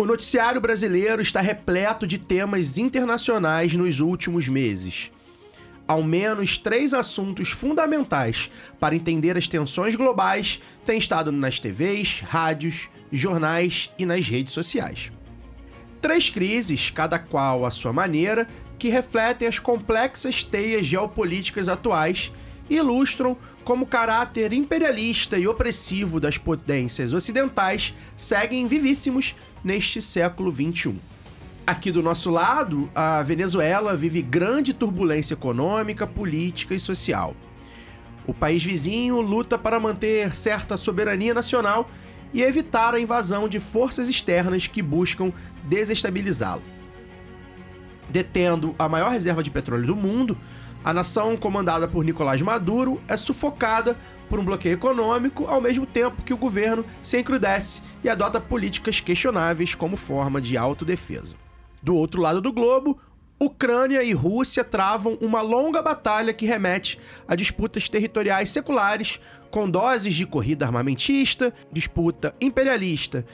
O noticiário brasileiro está repleto de temas internacionais nos últimos meses. Ao menos 3 assuntos fundamentais para entender as tensões globais têm estado nas TVs, rádios, jornais e nas redes sociais. 3 crises, cada qual à sua maneira, que refletem as complexas teias geopolíticas atuais e ilustram como o caráter imperialista e opressivo das potências ocidentais seguem vivíssimos neste século XXI. Aqui do nosso lado, a Venezuela vive grande turbulência econômica, política e social. O país vizinho luta para manter certa soberania nacional e evitar a invasão de forças externas que buscam desestabilizá-lo. Detendo a maior reserva de petróleo do mundo, a nação comandada por Nicolás Maduro é sufocada por um bloqueio econômico, ao mesmo tempo que o governo se encrudece e adota políticas questionáveis como forma de autodefesa. Do outro lado do globo, Ucrânia e Rússia travam uma longa batalha que remete a disputas territoriais seculares, com doses de corrida armamentista, disputa imperialista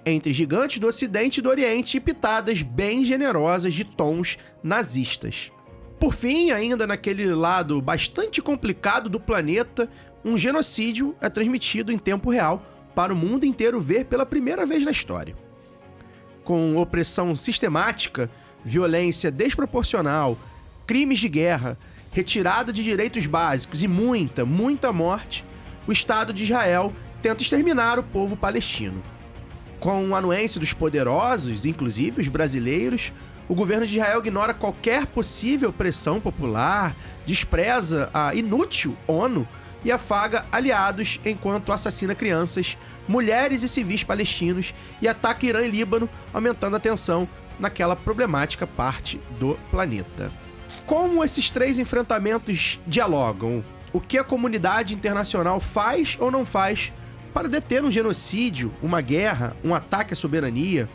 entre gigantes do Ocidente e do Oriente e pitadas bem generosas de tons nazistas. Por fim, ainda naquele lado bastante complicado do planeta, um genocídio é transmitido em tempo real para o mundo inteiro ver pela primeira vez na história. Com opressão sistemática, violência desproporcional, crimes de guerra, retirada de direitos básicos e muita morte, o Estado de Israel tenta exterminar o povo palestino. Com a anuência dos poderosos, inclusive os brasileiros, o governo de Israel ignora qualquer possível pressão popular, despreza a inútil ONU e afaga aliados enquanto assassina crianças, mulheres e civis palestinos e ataca Irã e Líbano, aumentando a tensão naquela problemática parte do planeta. Como esses 3 enfrentamentos dialogam? O que a comunidade internacional faz ou não faz para deter um genocídio, uma guerra, um ataque à soberania?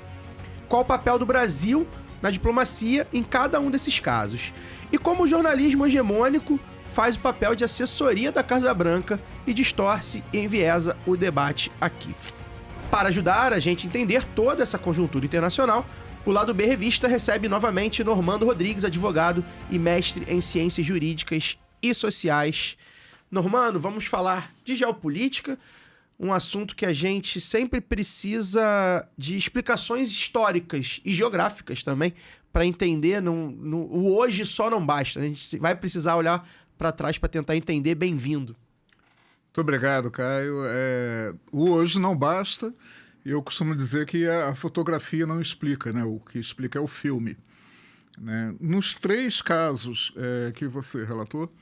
Qual o papel do Brasil na diplomacia em cada um desses casos? E como o jornalismo hegemônico faz o papel de assessoria da Casa Branca e distorce e enviesa o debate aqui. Para ajudar a gente a entender toda essa conjuntura internacional, o Lado B Revista recebe novamente Normando Rodrigues, advogado e mestre em ciências jurídicas e sociais. Normando, vamos falar de geopolítica, um assunto que a gente sempre precisa de explicações históricas e geográficas também, para entender, o hoje só não basta, a gente vai precisar olhar para trás para tentar entender. Bem-vindo. Muito obrigado, Caio. O hoje não basta, e eu costumo dizer que a fotografia não explica, né? O que explica é o filme. Né? Nos 3 casos que você relatou,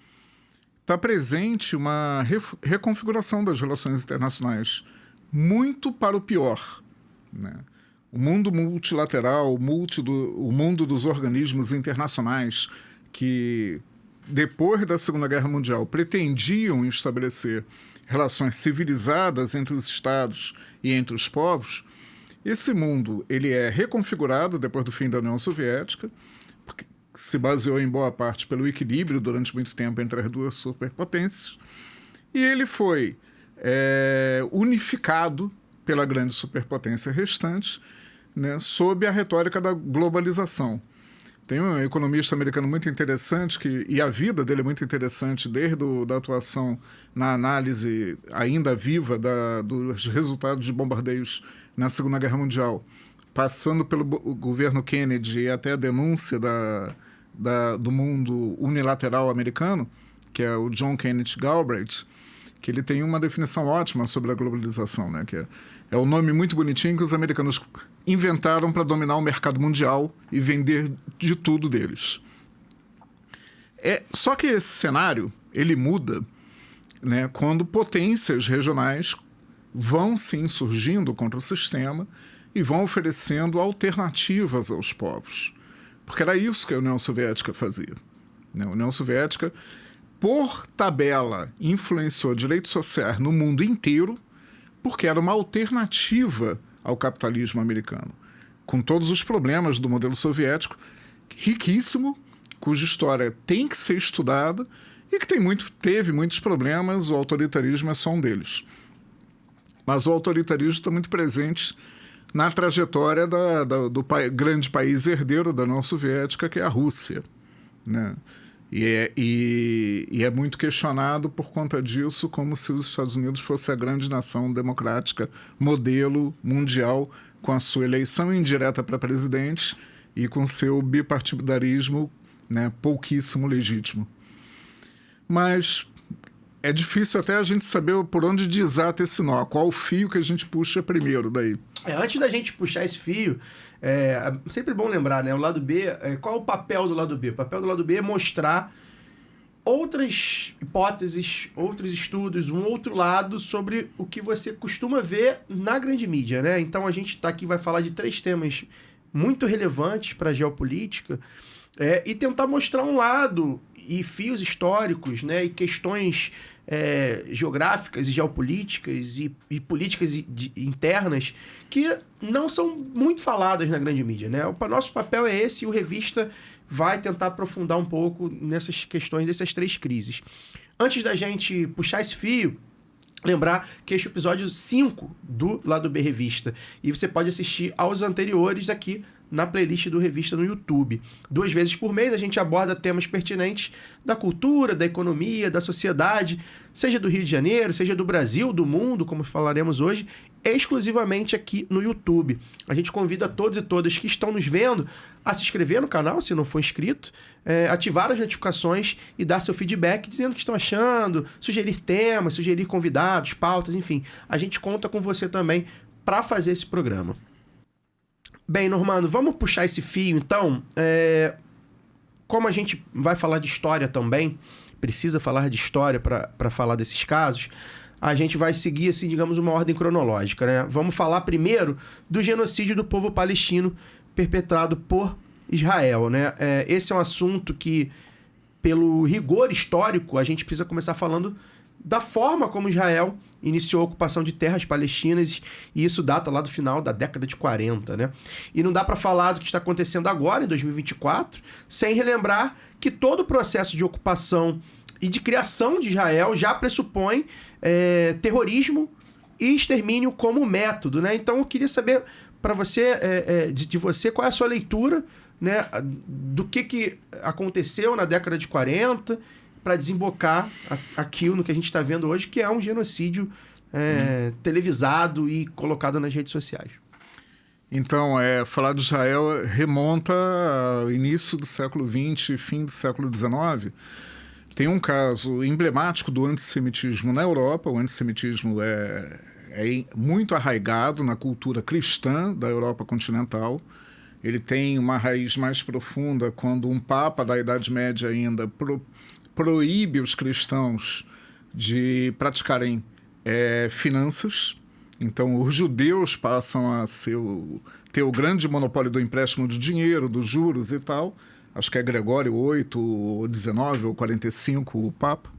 está presente uma reconfiguração das relações internacionais, muito para o pior. Né? O mundo multilateral, o mundo dos organismos internacionais que, depois da Segunda Guerra Mundial, pretendiam estabelecer relações civilizadas entre os estados e entre os povos, esse mundo ele é reconfigurado depois do fim da União Soviética, porque se baseou em boa parte pelo equilíbrio durante muito tempo entre as 2 superpotências, e ele foi unificado pela grande superpotência restante, né, sob a retórica da globalização. Tem um economista americano muito interessante, e a vida dele é muito interessante, desde a atuação na análise ainda viva dos resultados de bombardeios na Segunda Guerra Mundial, passando pelo governo Kennedy e até a denúncia do mundo unilateral americano, que é o John Kenneth Galbraith, que ele tem uma definição ótima sobre a globalização, né, que é um nome muito bonitinho que os americanos inventaram para dominar o mercado mundial e vender de tudo deles. Só que esse cenário ele muda, né, quando potências regionais vão se insurgindo contra o sistema e vão oferecendo alternativas aos povos. Porque era isso que a União Soviética fazia. Né? A União Soviética, por tabela, influenciou direitos sociais no mundo inteiro, porque era uma alternativa ao capitalismo americano, com todos os problemas do modelo soviético, riquíssimo, cuja história tem que ser estudada e que teve muitos problemas. O autoritarismo é só um deles. Mas o autoritarismo está muito presente na trajetória do grande país herdeiro da União Soviética, que é a Rússia, né? E é muito questionado por conta disso, como se os Estados Unidos fosse a grande nação democrática, modelo mundial, com a sua eleição indireta para presidente e com seu bipartidarismo, né, pouquíssimo legítimo. Mas é difícil até a gente saber por onde desata esse nó, qual o fio que a gente puxa primeiro daí. Antes da gente puxar esse fio, é sempre bom lembrar, né? O lado B, qual é o papel do lado B? O papel do lado B é mostrar outras hipóteses, outros estudos, um outro lado sobre o que você costuma ver na grande mídia, né? Então a gente está aqui, vai falar de 3 temas muito relevantes para a geopolítica, e tentar mostrar um lado e fios históricos, né, e questões geográficas e geopolíticas e políticas internas que não são muito faladas na grande mídia, né? O nosso papel é esse, e o Revista vai tentar aprofundar um pouco nessas questões dessas 3 crises. Antes da gente puxar esse fio, lembrar que este é o episódio 5 do Lado B Revista, e você pode assistir aos anteriores aqui na playlist do Revista no YouTube. 2 vezes por mês a gente aborda temas pertinentes da cultura, da economia, da sociedade, seja do Rio de Janeiro, seja do Brasil, do mundo, como falaremos hoje, exclusivamente aqui no YouTube. A gente convida todos e todas que estão nos vendo a se inscrever no canal, se não for inscrito, ativar as notificações e dar seu feedback dizendo o que estão achando, sugerir temas, sugerir convidados, pautas, enfim. A gente conta com você também para fazer esse programa. Bem, Normando, vamos puxar esse fio, então. Como a gente vai falar de história também, precisa falar de história para falar desses casos, a gente vai seguir, assim, digamos, uma ordem cronológica, né? Vamos falar primeiro do genocídio do povo palestino perpetrado por Israel, né? Esse é um assunto que, pelo rigor histórico, a gente precisa começar falando da forma como Israel iniciou a ocupação de terras palestinas, e isso data lá do final da década de 40, né? E não dá para falar do que está acontecendo agora, em 2024, sem relembrar que todo o processo de ocupação e de criação de Israel já pressupõe terrorismo e extermínio como método, né? Então eu queria saber para você, de você, qual é a sua leitura, né, do que aconteceu na década de 40 para desembocar aquilo no que a gente está vendo hoje, que é um genocídio televisado e colocado nas redes sociais. Então, falar de Israel remonta ao início do século XX e fim do século XIX. Tem um caso emblemático do antissemitismo na Europa. O antissemitismo é muito arraigado na cultura cristã da Europa continental. Ele tem uma raiz mais profunda quando um papa da Idade Média ainda proíbe os cristãos de praticarem finanças. Então, os judeus passam a ter o grande monopólio do empréstimo de dinheiro, dos juros e tal. Acho que é Gregório VIII, ou 19, ou 45, o Papa.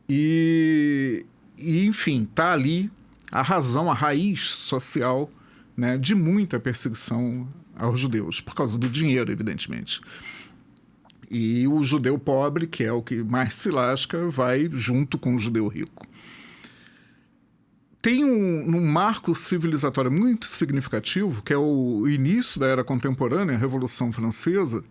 E enfim, está ali a razão, a raiz social, né, de muita perseguição aos judeus, por causa do dinheiro, evidentemente. E o judeu pobre, que é o que mais se lasca, vai junto com o judeu rico. Tem um marco civilizatório muito significativo, que é o início da Era Contemporânea, a Revolução Francesa.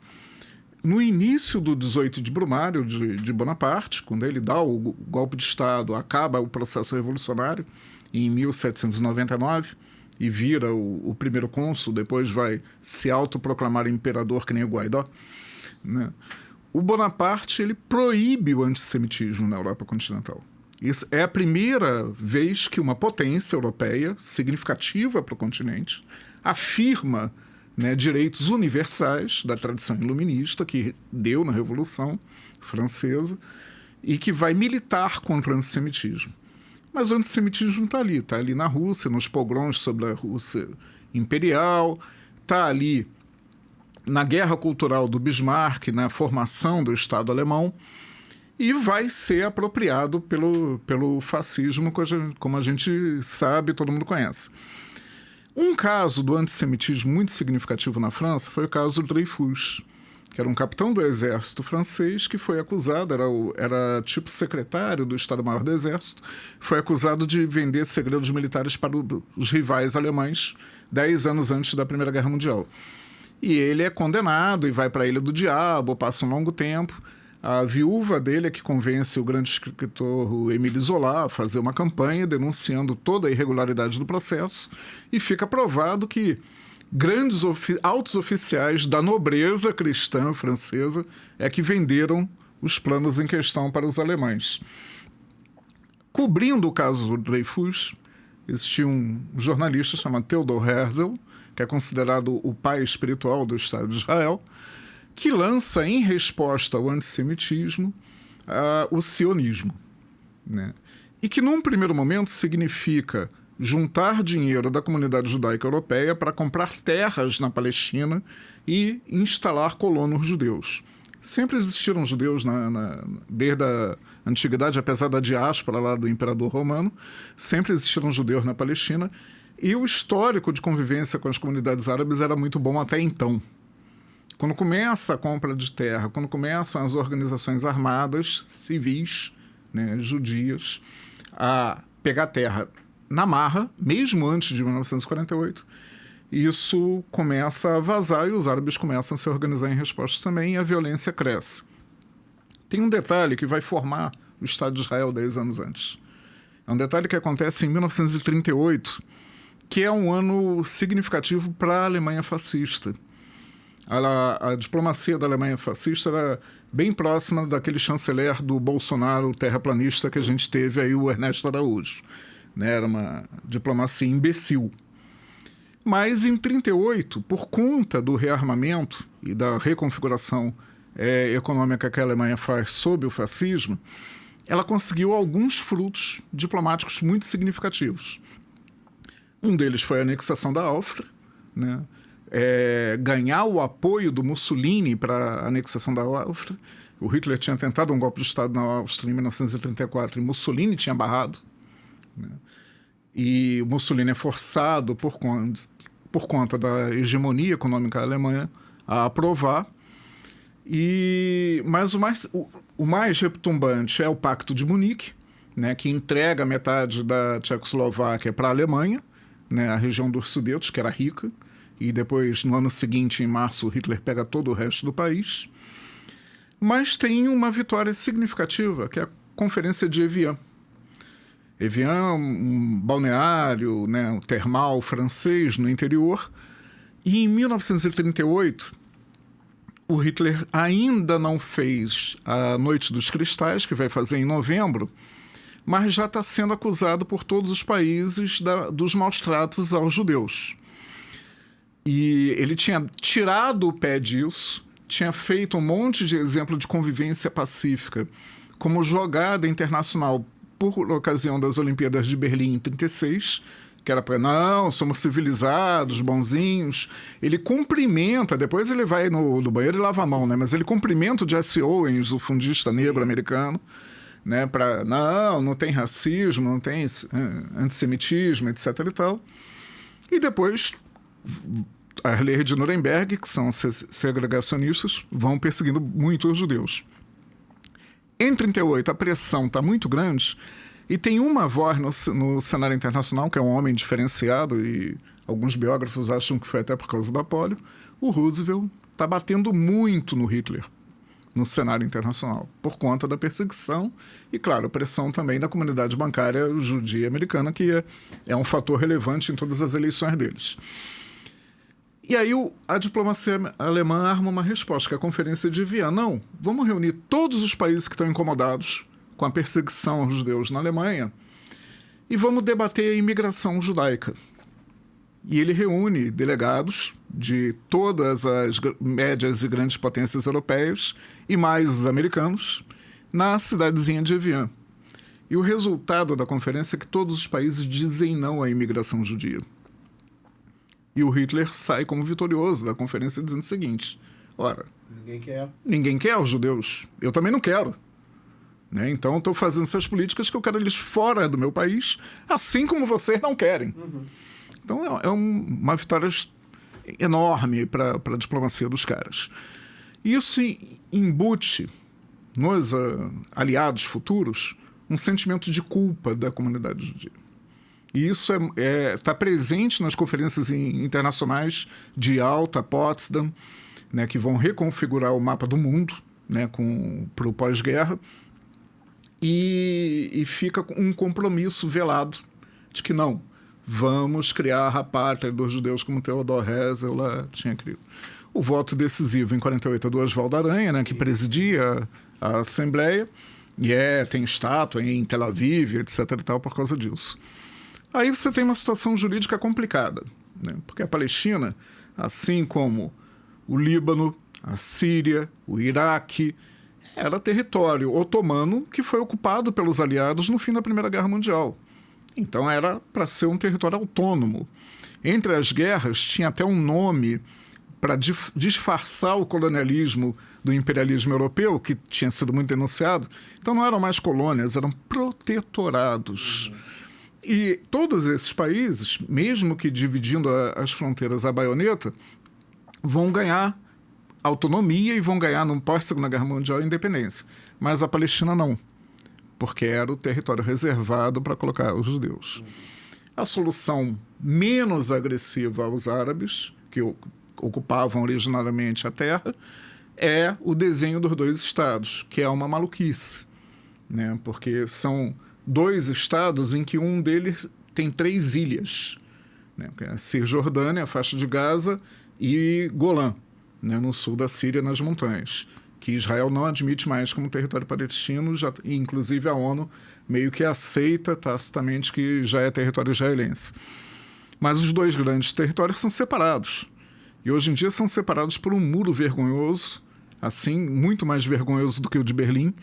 No início do 18 de Brumário de Bonaparte, quando ele dá o golpe de Estado, acaba o processo revolucionário em 1799 e vira o primeiro cônsul, depois vai se autoproclamar imperador que nem o Guaidó, né? O Bonaparte ele proíbe o antissemitismo na Europa continental. Isso é a primeira vez que uma potência europeia significativa para o continente afirma, né, direitos universais da tradição iluminista que deu na Revolução Francesa e que vai militar contra o antissemitismo. Mas o antissemitismo está ali na Rússia, nos pogroms sobre a Rússia imperial, está ali na guerra cultural do Bismarck, na formação do Estado alemão, e vai ser apropriado pelo fascismo, como a gente sabe, todo mundo conhece. Um caso do antissemitismo muito significativo na França foi o caso do Dreyfus. que era um capitão do exército francês, que foi acusado, era tipo secretário do Estado-Maior do Exército, foi acusado de vender segredos militares para os rivais alemães 10 anos antes da Primeira Guerra Mundial. E ele é condenado e vai para a Ilha do Diabo, passa um longo tempo. A viúva dele é que convence o grande escritor Émile Zola a fazer uma campanha denunciando toda a irregularidade do processo, e fica provado que grandes altos oficiais da nobreza cristã francesa é que venderam os planos em questão para os alemães. Cobrindo o caso Dreyfus, existia um jornalista chamado Theodor Herzl, que é considerado o pai espiritual do Estado de Israel, que lança, em resposta ao antissemitismo, o sionismo, né? E que, num primeiro momento, significa juntar dinheiro da comunidade judaica europeia para comprar terras na Palestina e instalar colonos judeus. Sempre existiram judeus desde a antiguidade, apesar da diáspora lá do Imperador Romano, sempre existiram judeus na Palestina, e o histórico de convivência com as comunidades árabes era muito bom até então. Quando começa a compra de terra, quando começam as organizações armadas, civis, né, judias, a pegar terra na marra, mesmo antes de 1948, isso começa a vazar e os árabes começam a se organizar em resposta também, e a violência cresce. Tem um detalhe que vai formar o Estado de Israel 10 anos antes. É um detalhe que acontece em 1938, que é um ano significativo para a Alemanha fascista. A diplomacia da Alemanha fascista era bem próxima daquele chanceler do Bolsonaro terraplanista que a gente teve aí, o Ernesto Araújo. Né? Era uma diplomacia imbecil. Mas em 1938, por conta do rearmamento e da reconfiguração econômica que a Alemanha faz sob o fascismo, ela conseguiu alguns frutos diplomáticos muito significativos. Um deles foi a anexação da Áustria, né? Ganhar o apoio do Mussolini para a anexação da Áustria. O Hitler tinha tentado um golpe de Estado na Áustria em 1934 e Mussolini tinha barrado, né? E o Mussolini é forçado por conta da hegemonia econômica alemã a aprovar. Mas o mais retumbante é o Pacto de Munique, né, que entrega metade da Tchecoslováquia para a Alemanha, né, a região dos Sudetos, que era rica, e depois, no ano seguinte, em março, Hitler pega todo o resto do país. Mas tem uma vitória significativa, que é a Conferência de Evian. Evian, um balneário, né, um termal francês no interior. E em 1938, o Hitler ainda não fez a Noite dos Cristais, que vai fazer em novembro, mas já está sendo acusado por todos os países dos maus-tratos aos judeus. E ele tinha tirado o pé disso, tinha feito um monte de exemplo de convivência pacífica como jogada internacional por ocasião das Olimpíadas de Berlim em 1936, que era para, não, somos civilizados, bonzinhos. Ele cumprimenta, depois ele vai no banheiro e lava a mão, né? Mas ele cumprimenta o Jesse Owens, o fundista negro americano, né? Para, não tem racismo, não tem antissemitismo, etc. e tal. E depois a lei de Nuremberg, que são segregacionistas, vão perseguindo muito os judeus. Em 1938, a pressão está muito grande e tem uma voz no cenário internacional, que é um homem diferenciado, e alguns biógrafos acham que foi até por causa da polio. O Roosevelt está batendo muito no Hitler no cenário internacional, por conta da perseguição e, claro, pressão também da comunidade bancária judia americana, que é um fator relevante em todas as eleições deles. E aí a diplomacia alemã arma uma resposta, que é a Conferência de Viena. Não, vamos reunir todos os países que estão incomodados com a perseguição aos judeus na Alemanha e vamos debater a imigração judaica. E ele reúne delegados de todas as médias e grandes potências europeias e mais os americanos na cidadezinha de Evian. E o resultado da conferência é que todos os países dizem não à imigração judia. E o Hitler sai como vitorioso da conferência dizendo o seguinte: ora, ninguém quer os judeus, eu também não quero. Né? Então eu estou fazendo essas políticas que eu quero eles fora do meu país, assim como vocês não querem. Uhum. Então é uma vitória enorme para a diplomacia dos caras. Isso embute nos aliados futuros um sentimento de culpa da comunidade judia. E isso está presente nas conferências internacionais de Yalta, Potsdam, né, que vão reconfigurar o mapa do mundo, né, para o pós-guerra, e fica um compromisso velado de que não, vamos criar a pátria dos judeus como Theodor Herzl lá tinha criado. O voto decisivo em 48 do Oswaldo Aranha, né, que presidia a Assembleia, e tem estátua em Tel Aviv, etc. e tal, por causa disso. Aí você tem uma situação jurídica complicada, né, porque a Palestina, assim como o Líbano, a Síria, o Iraque, era território otomano que foi ocupado pelos aliados no fim da Primeira Guerra Mundial. Então era para ser um território autônomo. Entre as guerras tinha até um nome para disfarçar o colonialismo do imperialismo europeu, que tinha sido muito denunciado. Então não eram mais colônias, eram protetorados. E todos esses países, mesmo que dividindo as fronteiras à baioneta, vão ganhar autonomia e vão ganhar, no pós-Segunda Guerra Mundial, a independência. Mas a Palestina não, porque era o território reservado para colocar os judeus. A solução menos agressiva aos árabes, que ocupavam originariamente a terra, é o desenho dos dois estados, que é uma maluquice, né? Porque são dois estados em que um deles tem 3 ilhas, né? A Cisjordânia, a faixa de Gaza e Golã, né? No sul da Síria, nas montanhas, que Israel não admite mais como território palestino, e inclusive a ONU meio que aceita tacitamente que já é território israelense. Mas os dois grandes territórios são separados. E hoje em dia são separados por um muro vergonhoso, assim, muito mais vergonhoso do que o de Berlim,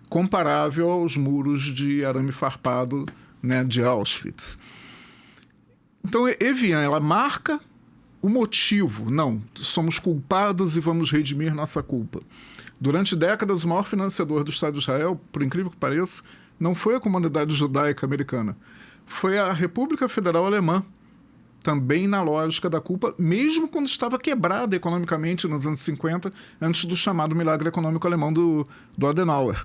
comparável aos muros de arame farpado, né, de Auschwitz. Então, Evian, ela marca o motivo. Não, somos culpados e vamos redimir nossa culpa. Durante décadas, o maior financiador do Estado de Israel, por incrível que pareça, não foi a comunidade judaica americana, foi a República Federal Alemã, também na lógica da culpa, mesmo quando estava quebrada economicamente nos anos 50, antes do chamado milagre econômico alemão do Adenauer.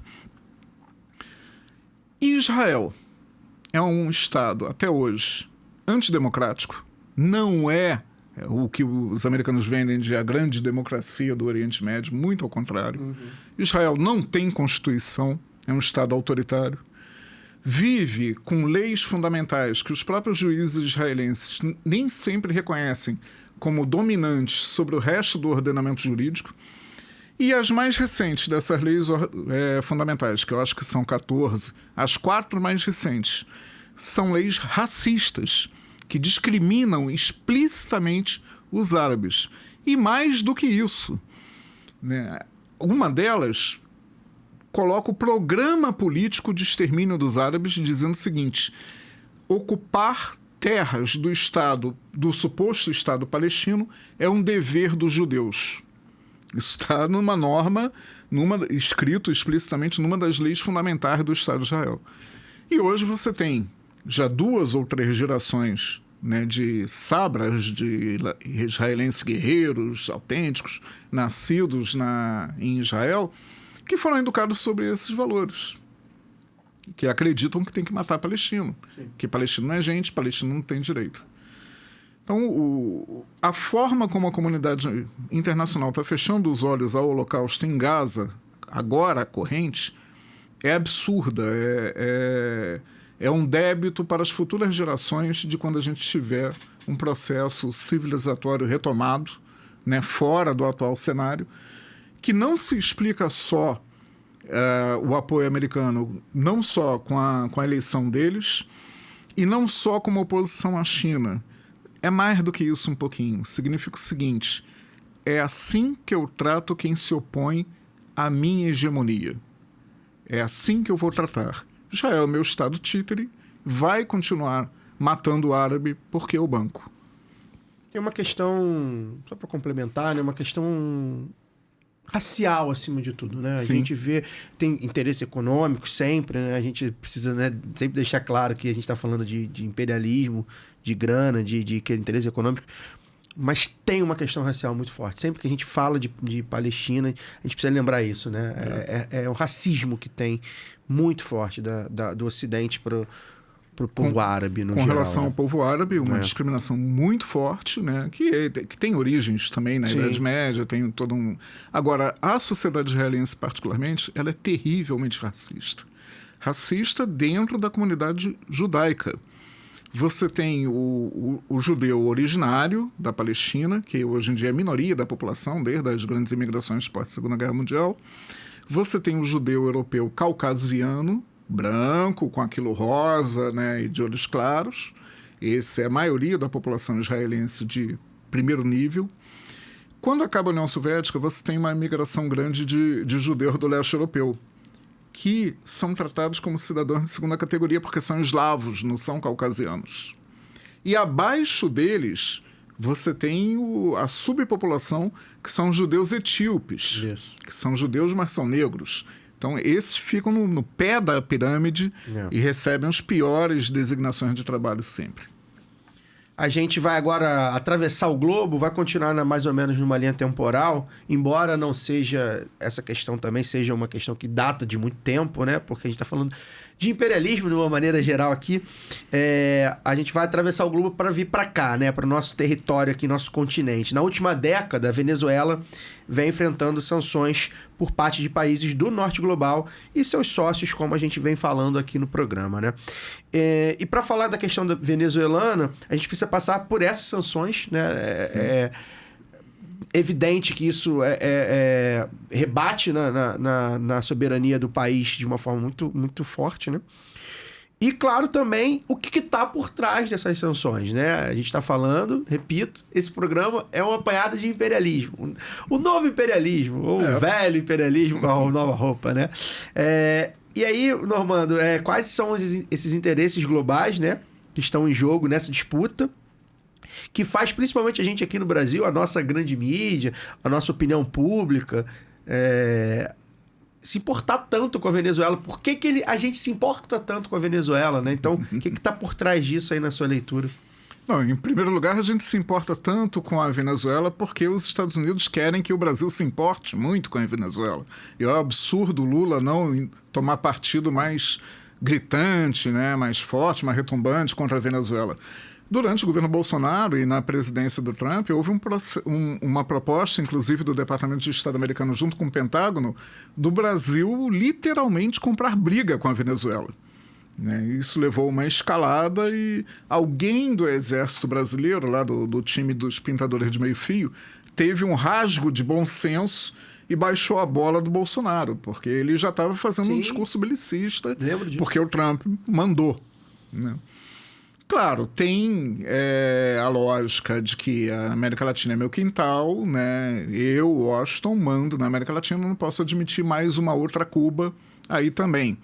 Israel é um Estado, até hoje, antidemocrático. Não é o que os americanos vendem de a grande democracia do Oriente Médio, muito ao contrário. Israel não tem constituição, é um Estado autoritário. Vive com leis fundamentais que os próprios juízes israelenses nem sempre reconhecem como dominantes sobre o resto do ordenamento jurídico. E as mais recentes dessas leis fundamentais, que eu acho que são 14, as 4 mais recentes, são leis racistas, que discriminam explicitamente os árabes. E mais do que isso, né, uma delas coloca o programa político de extermínio dos árabes dizendo o seguinte: ocupar terras do Estado, do suposto Estado palestino, é um dever dos judeus. Isso está numa norma, escrito explicitamente numa das leis fundamentais do Estado de Israel. E hoje você tem já 2 ou 3 gerações, né, de sabras, de israelenses guerreiros autênticos, nascidos em Israel, que foram educados sobre esses valores, que acreditam que tem que matar palestino. Sim. Que palestino não é gente, palestino não tem direito. Então, a forma como a comunidade internacional está fechando os olhos ao Holocausto em Gaza, agora corrente, é absurda, é um débito para as futuras gerações de quando a gente tiver um processo civilizatório retomado, né, fora do atual cenário, que não se explica só o apoio americano, não só com a eleição deles, e não só como oposição à China. É mais do que isso um pouquinho. Significa o seguinte: é assim que eu trato quem se opõe à minha hegemonia. É assim que eu vou tratar. Já é o meu Estado títere, vai continuar matando o árabe porque eu banco. Tem uma questão, só para complementar, né, uma questão racial acima de tudo, né? A Sim. gente vê, tem interesse econômico sempre, né? A gente precisa, né, sempre deixar claro que a gente está falando de imperialismo, de grana, de interesse econômico. Mas tem uma questão racial muito forte. Sempre que a gente fala de Palestina, a gente precisa lembrar isso, né? É o racismo que tem muito forte do Ocidente para o povo árabe, no com geral. Relação ao povo árabe, uma É. discriminação muito forte, né? Que tem origens também na Sim. Idade Média, tem todo um... Agora, a sociedade israelense, particularmente, ela é terrivelmente racista. Racista dentro da comunidade judaica. Você tem o judeu originário da Palestina, que hoje em dia é a minoria da população, desde as grandes imigrações pós-Segunda Guerra Mundial. Você tem o judeu europeu caucasiano, branco, com aquilo rosa, né, e de olhos claros. Essa é a maioria da população israelense de primeiro nível. Quando acaba a União Soviética, você tem uma imigração grande de judeus do leste europeu, que são tratados como cidadãos de segunda categoria porque são eslavos, não são caucasianos. E abaixo deles, você tem a subpopulação, que são os judeus etíopes, Isso. que são judeus, mas são negros. Então, esses ficam no pé da pirâmide e recebem as piores designações de trabalho sempre. A gente vai agora atravessar o globo, vai continuar mais ou menos numa linha temporal, embora não seja, essa questão também seja uma questão que data de muito tempo, né? Porque a gente está falando de imperialismo de uma maneira geral aqui. A gente vai atravessar o globo para vir para cá, né? Para o nosso território aqui, nosso continente. Na última década, a Venezuela vem enfrentando sanções por parte de países do norte global e seus sócios, como a gente vem falando aqui no programa, né? E para falar da questão da venezuelana, a gente precisa passar por essas sanções, né? É evidente que isso rebate na soberania do país de uma forma muito, muito forte, né? E, claro, também o que está por trás dessas sanções, né? A gente está falando, repito, esse programa é uma apanhada de imperialismo. O novo imperialismo, ou o velho imperialismo com a nova roupa, né? E aí, Normando, quais são esses interesses globais, né, que estão em jogo nessa disputa, que faz principalmente a gente aqui no Brasil, a nossa grande mídia, a nossa opinião pública, se importar tanto com a Venezuela? Por que a gente se importa tanto com a Venezuela, né? Então, o que está por trás disso aí na sua leitura? Não, em primeiro lugar, a gente se importa tanto com a Venezuela porque os Estados Unidos querem que o Brasil se importe muito com a Venezuela. E é um absurdo o Lula não tomar partido mais gritante, né, mais forte, mais retumbante contra a Venezuela. Durante o governo Bolsonaro e na presidência do Trump, houve uma proposta, inclusive do Departamento de Estado americano, junto com o Pentágono, do Brasil literalmente comprar briga com a Venezuela. Isso levou a uma escalada e alguém do Exército Brasileiro, lá do time dos pintadores de meio fio, teve um rasgo de bom senso e baixou a bola do Bolsonaro, porque ele já estava fazendo um discurso belicista, porque o Trump mandou, né? Claro, tem a lógica de que a América Latina é meu quintal, né? Eu, Washington, mando na América Latina, não posso admitir mais uma outra Cuba aí também.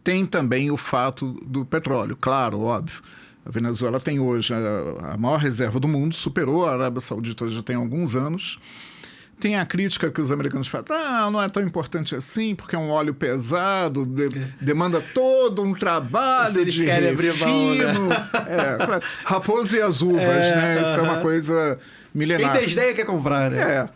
Tem também o fato do petróleo, claro, óbvio. A Venezuela tem hoje a maior reserva do mundo, superou a Arábia Saudita já tem alguns anos. Tem a crítica que os americanos falam, não é tão importante assim, porque é um óleo pesado, demanda todo um trabalho de refino. Raposa e as uvas, né? Isso é uma coisa milenar. Quem desdenha quer comprar, né?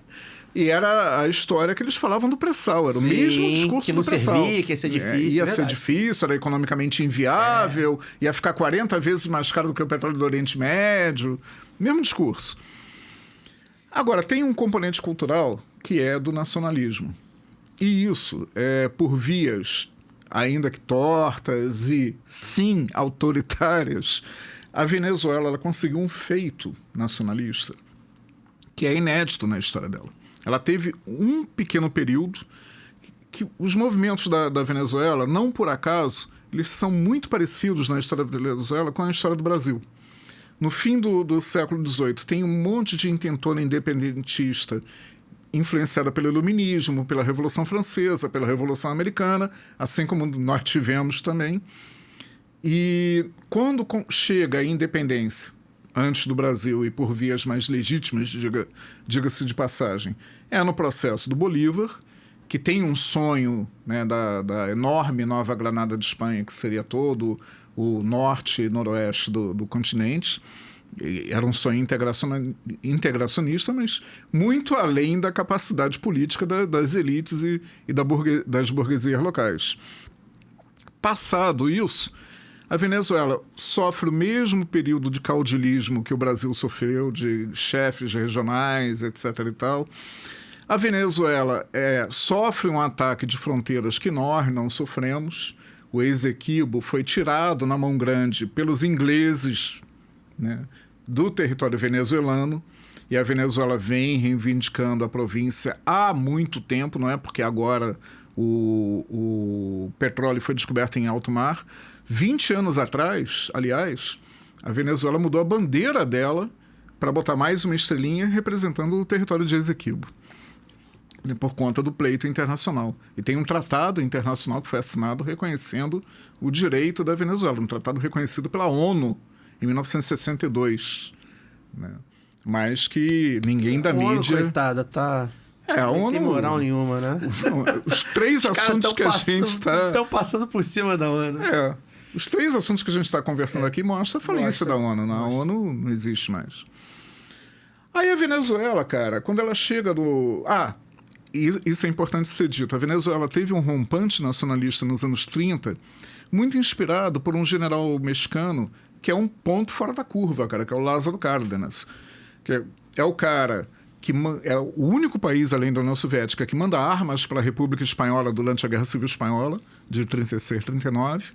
E era a história que eles falavam do pré-sal, era o mesmo discurso do pré-sal. Que não servia, que ia ser difícil. Ia ser difícil, era economicamente inviável, ia ficar 40 vezes mais caro do que o petróleo do Oriente Médio. Mesmo discurso. Agora, tem um componente cultural que é do nacionalismo. E isso, por vias, ainda que tortas e, sim, autoritárias, a Venezuela ela conseguiu um feito nacionalista que é inédito na história dela. Ela teve um pequeno período que os movimentos da Venezuela, não por acaso, eles são muito parecidos na história da Venezuela com a história do Brasil. No fim do século XVIII, tem um monte de intentona independentista influenciada pelo Iluminismo, pela Revolução Francesa, pela Revolução Americana, assim como nós tivemos também. E quando chega a independência, antes do Brasil e por vias mais legítimas, diga-se de passagem, é no processo do Bolívar, que tem um sonho, né, da enorme Nova Granada de Espanha, que seria todo o norte e noroeste do continente, Era um sonho integracionista, mas muito além da capacidade política das elites e das burguesias locais. Passado isso, a Venezuela sofre o mesmo período de caudilismo que o Brasil sofreu, de chefes regionais, etc. e tal. A Venezuela sofre um ataque de fronteiras que nós não sofremos. O Esequibo foi tirado na mão grande pelos ingleses, né, do território venezuelano, e a Venezuela vem reivindicando a província há muito tempo, não é porque agora o petróleo foi descoberto em alto mar. 20 anos atrás, aliás, a Venezuela mudou a bandeira dela para botar mais uma estrelinha representando o território de Esequibo, por conta do pleito internacional. E tem um tratado internacional que foi assinado reconhecendo o direito da Venezuela, um tratado reconhecido pela ONU em 1962, né? Mas que ninguém da mídia... Coitada, tá... a ONU... sem moral nenhuma, né? Os três assuntos que a gente está... Estão passando por cima da ONU. Os três assuntos que a gente está conversando aqui mostram a falência da ONU. A ONU não existe mais. Aí a Venezuela, cara, quando ela chega no... isso é importante ser dito. A Venezuela teve um rompante nacionalista nos anos 30, muito inspirado por um general mexicano que é um ponto fora da curva, cara, que é o Lázaro Cárdenas. Que é o cara que é o único país, além da União Soviética, que manda armas para a República Espanhola durante a Guerra Civil Espanhola, de 36 a 39,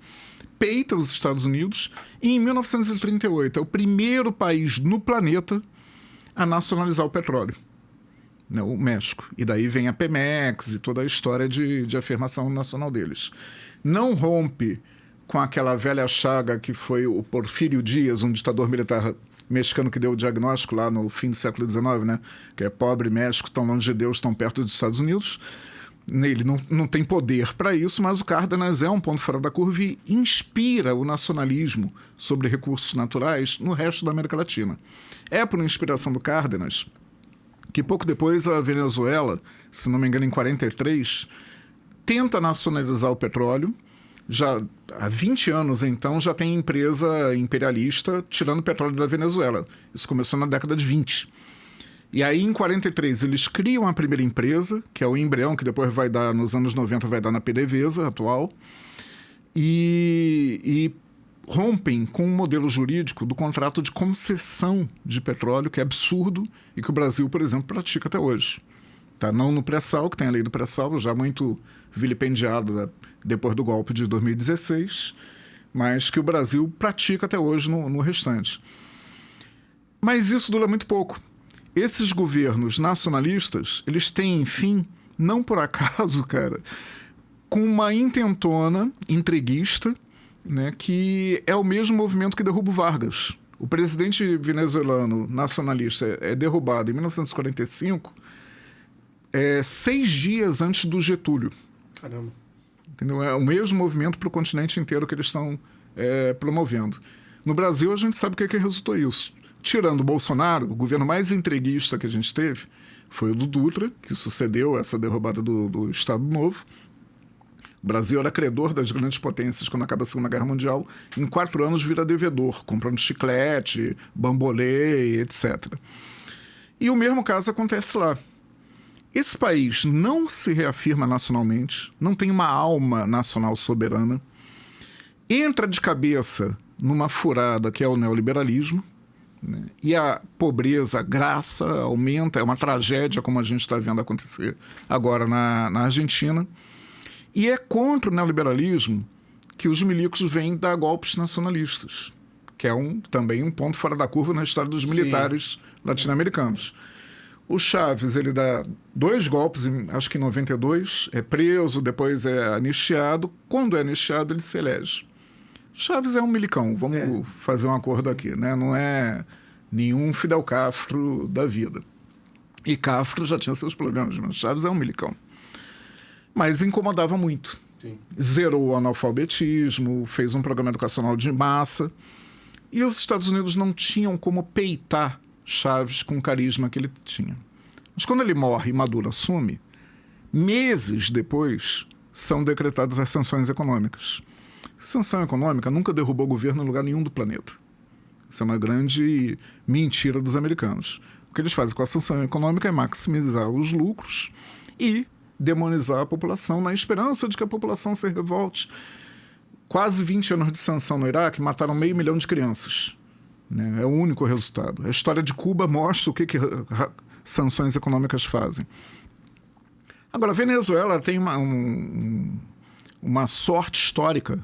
peita os Estados Unidos, e em 1938 é o primeiro país no planeta a nacionalizar o petróleo, né, o México. E daí vem a Pemex e toda a história de afirmação nacional deles. Não rompe com aquela velha chaga que foi o Porfírio Díaz, um ditador militar mexicano que deu o diagnóstico lá no fim do século XIX, né? Que é pobre México, tão longe de Deus, tão perto dos Estados Unidos. Ele não tem poder para isso, mas o Cárdenas é um ponto fora da curva e inspira o nacionalismo sobre recursos naturais no resto da América Latina. É por inspiração do Cárdenas que pouco depois a Venezuela, se não me engano em 43, tenta nacionalizar o petróleo. Já há 20 anos, então, já tem empresa imperialista tirando petróleo da Venezuela. Isso começou na década de 20. E aí, em 43, eles criam a primeira empresa, que é o Embrião, que depois vai dar, nos anos 90, vai dar na PDVSA atual, e rompem com um modelo jurídico do contrato de concessão de petróleo, que é absurdo e que o Brasil, por exemplo, pratica até hoje. Tá? Não no pré-sal, que tem a lei do pré-sal, já muito vilipendiado depois do golpe de 2016, mas que o Brasil pratica até hoje no restante. Mas isso dura muito pouco. Esses governos nacionalistas, eles têm, enfim, não por acaso, cara, com uma intentona entreguista, né, que é o mesmo movimento que derruba o Vargas. O presidente venezuelano nacionalista é derrubado em 1945, 6 dias antes do Getúlio. Caramba. Entendeu? É o mesmo movimento para o continente inteiro que eles estão promovendo. No Brasil, a gente sabe o que resultou isso. Tirando o Bolsonaro, o governo mais entreguista que a gente teve foi o do Dutra, que sucedeu essa derrubada do Estado Novo. O Brasil era credor das grandes potências quando acaba a Segunda Guerra Mundial. Em 4 anos vira devedor, comprando chiclete, bambolê, etc. E o mesmo caso acontece lá. Esse país não se reafirma nacionalmente, não tem uma alma nacional soberana, entra de cabeça numa furada que é o neoliberalismo, né? E a pobreza, a graça aumenta, é uma tragédia como a gente está vendo acontecer agora na Argentina. E é contra o neoliberalismo que os milicos vêm dar golpes nacionalistas, que é também um ponto fora da curva na história dos militares latino-americanos. O Chávez, ele dá 2 golpes, acho que em 92, é preso, depois é anistiado. Quando é anistiado, ele se elege. Chávez é um milicão, vamos fazer um acordo aqui, né? Não é nenhum Fidel Castro da vida. E Castro já tinha seus problemas, mas Chávez é um milicão. Mas incomodava muito. Sim. Zerou o analfabetismo, fez um programa educacional de massa. E os Estados Unidos não tinham como peitar Chávez com o carisma que ele tinha. Mas quando ele morre e Maduro assume, meses depois são decretadas as sanções econômicas. Sanção econômica nunca derrubou o governo em lugar nenhum do planeta. Isso é uma grande mentira dos americanos. O que eles fazem com a sanção econômica é maximizar os lucros e demonizar a população na esperança de que a população se revolte. Quase 20 anos de sanção no Iraque mataram 500 mil de crianças. Né? É o único resultado. A história de Cuba mostra o que sanções econômicas fazem. Agora, a Venezuela tem uma sorte histórica,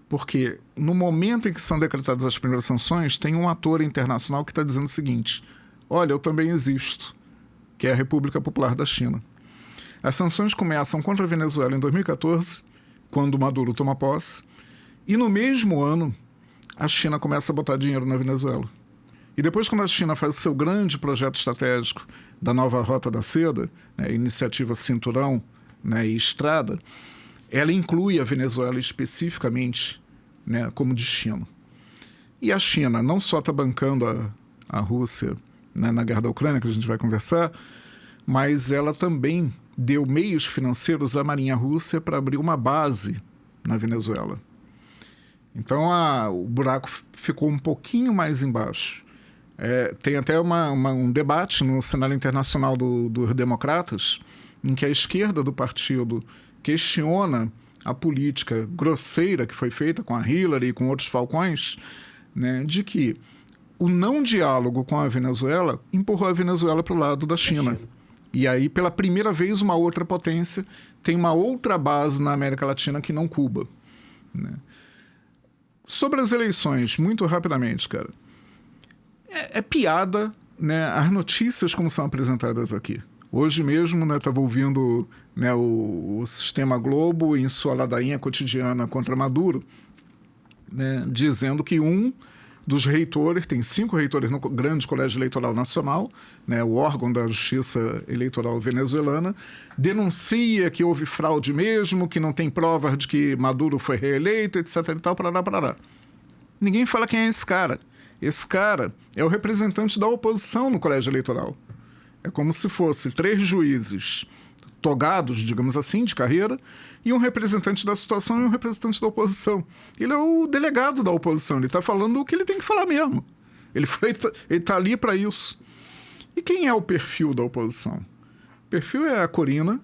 porque no momento em que são decretadas as primeiras sanções, tem um ator internacional que está dizendo o seguinte: olha, eu também existo, que é a República Popular da China. As sanções começam contra a Venezuela em 2014, quando Maduro toma posse, e no mesmo ano a China começa a botar dinheiro na Venezuela. E depois, quando a China faz o seu grande projeto estratégico da nova Rota da Seda, né, iniciativa Cinturão, né, e Estrada, ela inclui a Venezuela especificamente, né, como destino. E a China não só está bancando a Rússia, né, na guerra da Ucrânia, que a gente vai conversar, mas ela também deu meios financeiros à Marinha Russa para abrir uma base na Venezuela. Então o buraco ficou um pouquinho mais embaixo. Tem até um debate no cenário internacional dos democratas, em que a esquerda do partido questiona a política grosseira que foi feita com a Hillary e com outros falcões, né, de que o não diálogo com a Venezuela empurrou a Venezuela para o lado da China. E aí, pela primeira vez, uma outra potência tem uma outra base na América Latina que não Cuba. Né? Sobre as eleições, muito rapidamente, cara. É piada, né, as notícias como são apresentadas aqui. Hoje mesmo, né, estava ouvindo, né, o Sistema Globo em sua ladainha cotidiana contra Maduro, né, dizendo que um dos reitores, tem 5 reitores no grande Colégio Eleitoral Nacional, né, o órgão da Justiça Eleitoral venezuelana, denuncia que houve fraude mesmo, que não tem provas de que Maduro foi reeleito, etc. e tal, parará. Ninguém fala quem é esse cara. Esse cara é o representante da oposição no colégio eleitoral. É como se fosse 3 juízes togados, digamos assim, de carreira, e um representante da situação e um representante da oposição. Ele é o delegado da oposição, ele está falando o que ele tem que falar mesmo. Ele está ali para isso. E quem é o perfil da oposição? O perfil é a Corina,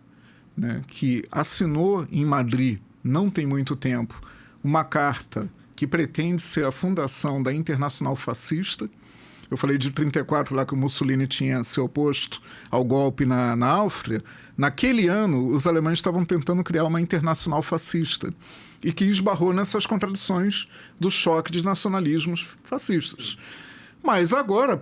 né, que assinou em Madrid, não tem muito tempo, uma carta que pretende ser a fundação da Internacional Fascista. Eu falei de 1934, lá que o Mussolini tinha se oposto ao golpe na Áustria. Naquele ano, os alemães estavam tentando criar uma internacional fascista e que esbarrou nessas contradições do choque de nacionalismos fascistas. Mas agora, há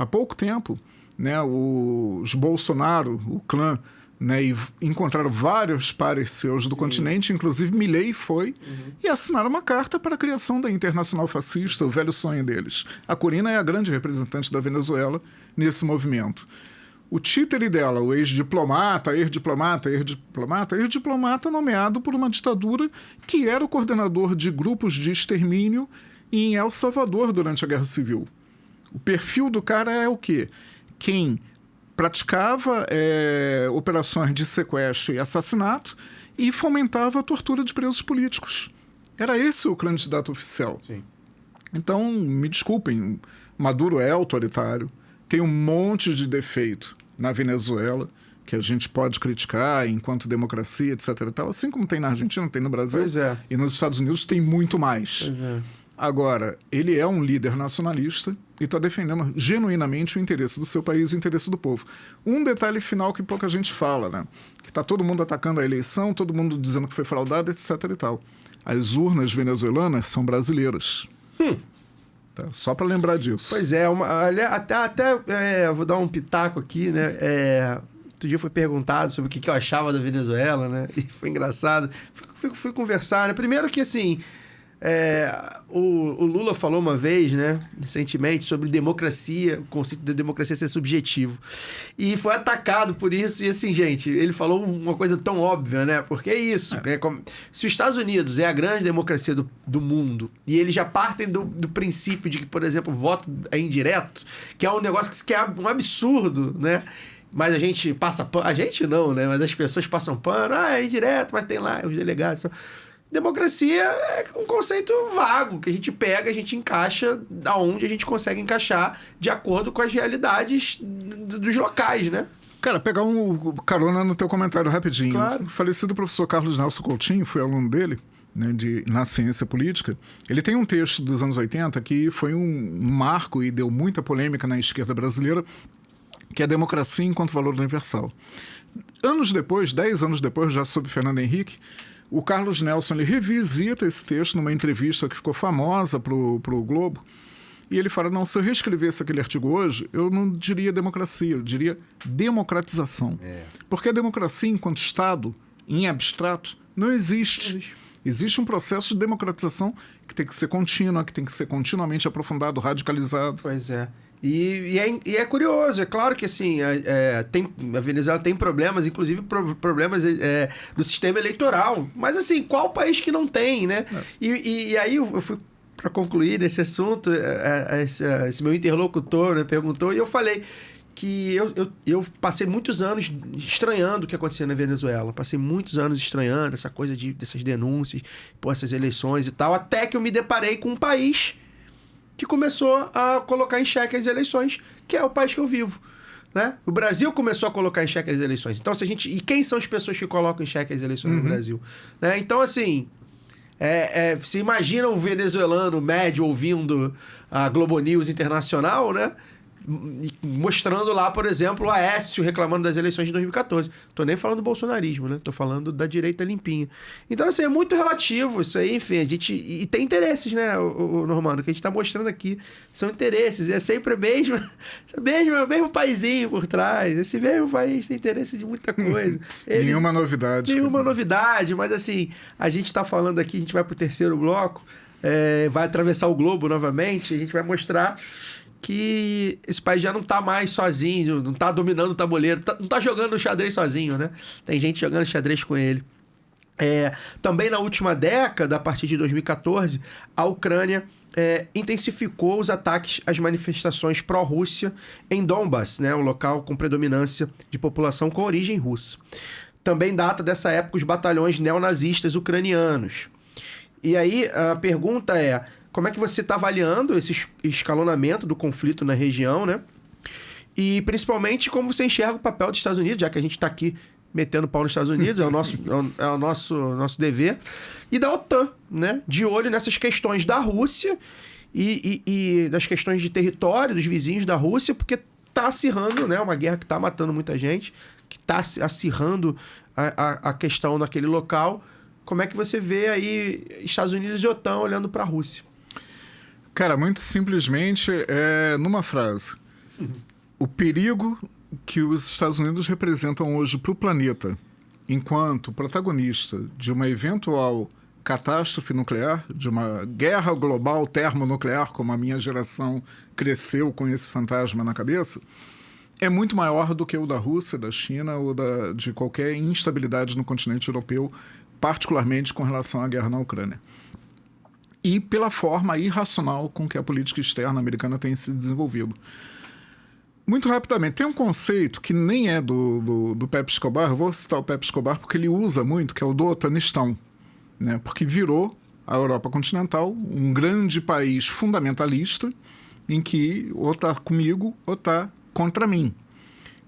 pouco tempo, né, os Bolsonaro, o clã, né, e encontraram vários pares seus do continente, inclusive Milei foi, e assinaram uma carta para a criação da Internacional Fascista, o velho sonho deles. A Corina é a grande representante da Venezuela nesse movimento. O títere dela, o ex-diplomata nomeado por uma ditadura que era o coordenador de grupos de extermínio em El Salvador durante a Guerra Civil. O perfil do cara é o quê? Quem praticava operações de sequestro e assassinato e fomentava a tortura de presos políticos. Era esse o candidato oficial. Sim. Então, me desculpem, Maduro é autoritário, tem um monte de defeito na Venezuela que a gente pode criticar enquanto democracia, etc. e tal, assim como tem na Argentina, tem no Brasil. Pois é. E nos Estados Unidos tem muito mais. Pois é. Agora, ele é um líder nacionalista e está defendendo genuinamente o interesse do seu país e o interesse do povo. Um detalhe final que pouca gente fala, né? Que está todo mundo atacando a eleição, todo mundo dizendo que foi fraudada, etc. e tal. As urnas venezuelanas são brasileiras. Tá? Só para lembrar disso. Pois é, vou dar um pitaco aqui, né? Outro dia foi perguntado sobre o que eu achava da Venezuela, né? E foi engraçado. Fui conversar, né? Primeiro que, assim, o Lula falou uma vez, né, recentemente, sobre democracia, o conceito da democracia ser subjetivo. E foi atacado por isso. E assim, gente, ele falou uma coisa tão óbvia, né? Porque é isso. Se os Estados Unidos é a grande democracia do mundo, e eles já partem do princípio de que, por exemplo, o voto é indireto, que é um negócio que é um absurdo, né? Mas a gente passa pano. A gente não, né? Mas as pessoas passam pano. É indireto, mas tem lá os delegados. democracia é um conceito vago, que a gente pega, a gente encaixa aonde a gente consegue encaixar de acordo com as realidades dos locais, né? Cara, pegar um carona no teu comentário rapidinho. Claro. O falecido professor Carlos Nelson Coutinho, fui aluno dele, né, na ciência política. Ele tem um texto dos anos 80 que foi um marco e deu muita polêmica na esquerda brasileira, que é a democracia enquanto valor universal. Anos depois, 10 anos depois, já sob Fernando Henrique, o Carlos Nelson ele revisita esse texto numa entrevista que ficou famosa pro Globo. E ele fala, não, se eu reescrevesse aquele artigo hoje, eu não diria democracia, eu diria democratização. Porque a democracia, enquanto Estado, em abstrato, não existe. Existe um processo de democratização que tem que ser contínua, que tem que ser continuamente aprofundado, radicalizado. Pois é. E é curioso, é claro que assim, a Venezuela tem problemas, inclusive problemas do sistema eleitoral. Mas assim, qual país que não tem, né? E aí eu fui, para concluir nesse assunto, esse meu interlocutor, né, perguntou, e eu falei que eu passei muitos anos estranhando o que acontecia na Venezuela. Passei muitos anos estranhando essa coisa dessas denúncias, por essas eleições e tal, até que eu me deparei com um país que começou a colocar em xeque as eleições, que é o país que eu vivo, né? O Brasil começou a colocar em xeque as eleições. Então, e quem são as pessoas que colocam em xeque as eleições no Brasil? Né? Então, assim, você imagina um venezuelano médio ouvindo a Globo News Internacional, né? Mostrando lá, por exemplo, o Aécio reclamando das eleições de 2014. Tô nem falando do bolsonarismo, né? Tô falando da direita limpinha. Então, assim, é muito relativo isso aí, enfim, a gente... E tem interesses, né, o Normando, que a gente tá mostrando aqui. São interesses, e é sempre o mesmo paizinho por trás. Esse mesmo país tem interesse de muita coisa. Nenhuma novidade. Nenhuma novidade, mas assim, a gente tá falando aqui, a gente vai pro terceiro bloco, vai atravessar o globo novamente, a gente vai mostrar que esse país já não tá mais sozinho, não tá dominando o tabuleiro, não tá jogando xadrez sozinho, né? Tem gente jogando xadrez com ele. Também na última década, a partir de 2014, a Ucrânia intensificou os ataques às manifestações pró-Rússia em Donbass, né? Um local com predominância de população com origem russa. Também data dessa época os batalhões neonazistas ucranianos. E aí a pergunta é: como é que você está avaliando esse escalonamento do conflito na região, né? E principalmente como você enxerga o papel dos Estados Unidos, já que a gente está aqui metendo pau nos Estados Unidos, é o nosso dever, e da OTAN, né? De olho nessas questões da Rússia e das questões de território dos vizinhos da Rússia, porque está acirrando, né? Uma guerra que está matando muita gente, que está acirrando a questão naquele local. Como é que você vê aí Estados Unidos e OTAN olhando para a Rússia? Cara, muito simplesmente, numa frase. O perigo que os Estados Unidos representam hoje para o planeta, enquanto protagonista de uma eventual catástrofe nuclear, de uma guerra global termonuclear, como a minha geração cresceu com esse fantasma na cabeça, é muito maior do que o da Rússia, da China ou de qualquer instabilidade no continente europeu, particularmente com relação à guerra na Ucrânia. E pela forma irracional com que a política externa americana tem se desenvolvido. Muito rapidamente, tem um conceito que nem é do Pepe Escobar, eu vou citar o Pepe Escobar porque ele usa muito, que é o do otanistão, né? Porque virou a Europa continental um grande país fundamentalista em que ou está comigo ou está contra mim.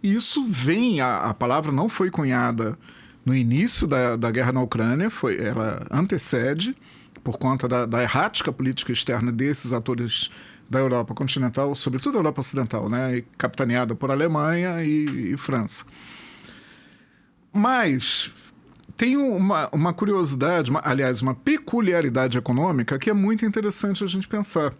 E isso vem, a palavra não foi cunhada no início da guerra na Ucrânia, ela antecede, por conta da errática política externa desses atores da Europa continental, sobretudo a Europa ocidental, né, capitaneada por Alemanha e França. Mas tem uma curiosidade, aliás, uma peculiaridade econômica que é muito interessante a gente pensar.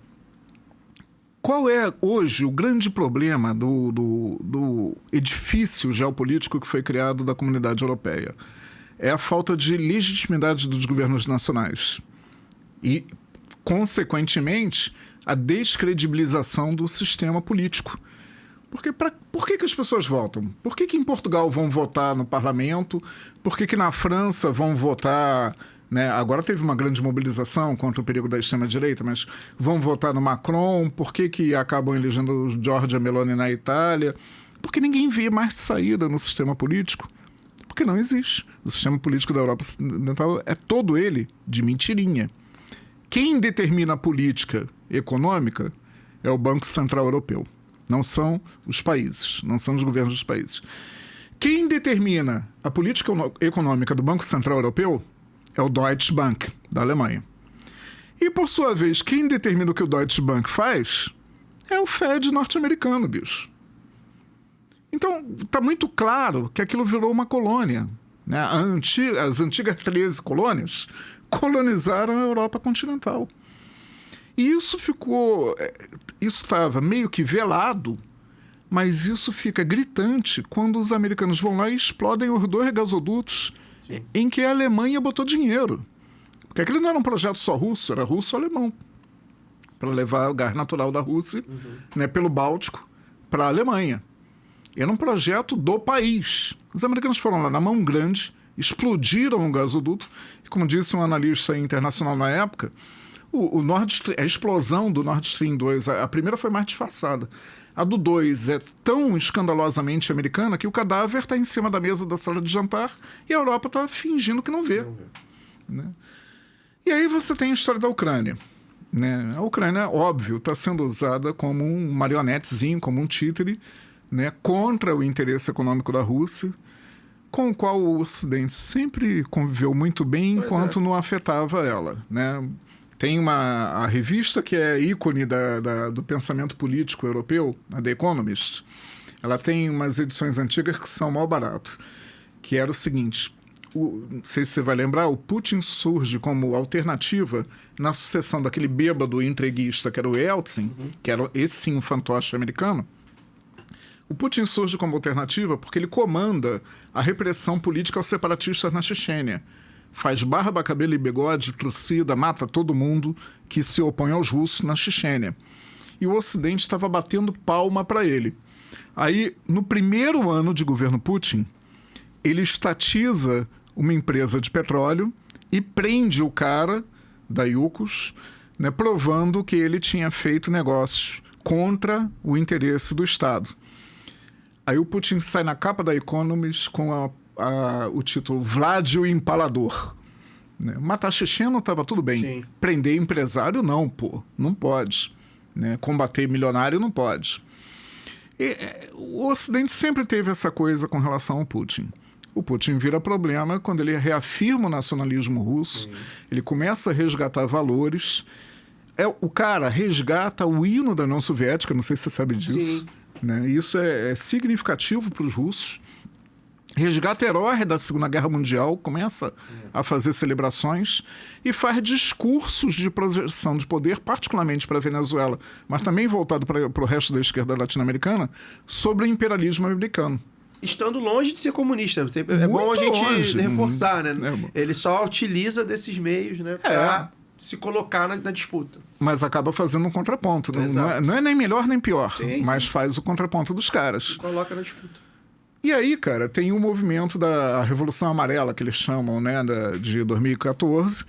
Qual é hoje o grande problema do edifício geopolítico que foi criado da Comunidade Europeia? É a falta de legitimidade dos governos nacionais. E, consequentemente, a descredibilização do sistema político. Porque por que as pessoas votam? Por que em Portugal vão votar no parlamento? Por que na França vão votar... Né? Agora teve uma grande mobilização contra o perigo da extrema-direita, mas vão votar no Macron? Por que acabam elegendo o Giorgia Meloni na Itália? Porque ninguém vê mais saída no sistema político. Porque não existe. O sistema político da Europa Ocidental é todo ele de mentirinha. Quem determina a política econômica é o Banco Central Europeu. Não são os países, não são os governos dos países. Quem determina a política econômica do Banco Central Europeu é o Deutsche Bank, da Alemanha. E, por sua vez, quem determina o que o Deutsche Bank faz é o Fed norte-americano, bicho. Então, está muito claro que aquilo virou uma colônia, né? As antigas 13 colônias colonizaram a Europa continental. E isso estava meio que velado, mas isso fica gritante quando os americanos vão lá e explodem os 2 gasodutos em que a Alemanha botou dinheiro. Porque aquele não era um projeto só russo, era russo-alemão, para levar o gás natural da Rússia, né, pelo Báltico para a Alemanha. Era um projeto do país. Os americanos foram lá na mão grande, explodiram o gasoduto, e como disse um analista internacional na época, a explosão do Nord Stream 2, a primeira foi mais disfarçada. A do 2 é tão escandalosamente americana que o cadáver está em cima da mesa da sala de jantar e a Europa está fingindo que não vê. Né? E aí você tem a história da Ucrânia. Né? A Ucrânia, óbvio, está sendo usada como um marionetezinho, como um títere, né, contra o interesse econômico da Rússia, com o qual o Ocidente sempre conviveu muito bem enquanto não afetava ela. Né? Tem a revista que é ícone do pensamento político europeu, a The Economist. Ela tem umas edições antigas que são mal barato, que era o seguinte, não sei se você vai lembrar, o Putin surge como alternativa na sucessão daquele bêbado entreguista que era o Yeltsin, que era esse sim um fantoche americano. O Putin surge como alternativa porque ele comanda a repressão política aos separatistas na Chechênia. Faz barba, cabelo e bigode, trucida, mata todo mundo que se opõe aos russos na Chechênia. E o Ocidente estava batendo palma para ele. Aí, no primeiro ano de governo Putin, ele estatiza uma empresa de petróleo e prende o cara da Yukos, né, provando que ele tinha feito negócios contra o interesse do Estado. Aí o Putin sai na capa da Economist com o título Vlad o Empalador. Né? Matar checheno estava tudo bem. Sim. Prender empresário, não, pô. Não pode. Né? Combater milionário, não pode. O Ocidente sempre teve essa coisa com relação ao Putin. O Putin vira problema quando ele reafirma o nacionalismo russo, ele começa a resgatar valores. O cara resgata o hino da União Soviética, não sei se você sabe disso. Sim. Né? Isso é significativo para os russos. Resgata herói da Segunda Guerra Mundial, começa a fazer celebrações e faz discursos de projeção de poder, particularmente para a Venezuela, mas também voltado para o resto da esquerda latino-americana, sobre o imperialismo americano. Estando longe de ser comunista. É bom a gente reforçar, né? Ele só utiliza desses meios, né, para se colocar na disputa. Mas acaba fazendo um contraponto. Não é nem melhor nem pior, mas faz o contraponto dos caras. E coloca na disputa. E aí, cara, tem o movimento da Revolução Amarela, que eles chamam, né, de 2014.